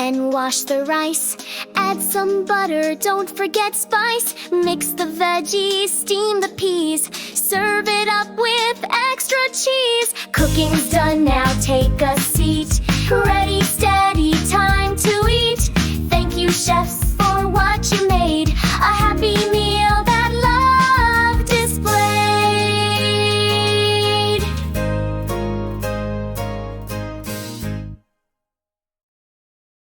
and wash the rice. Add some butter, don't forget spice. Mix the veggies, steam the peas. Serve it up with extra cheese. Cooking's done, now take a seat. Ready,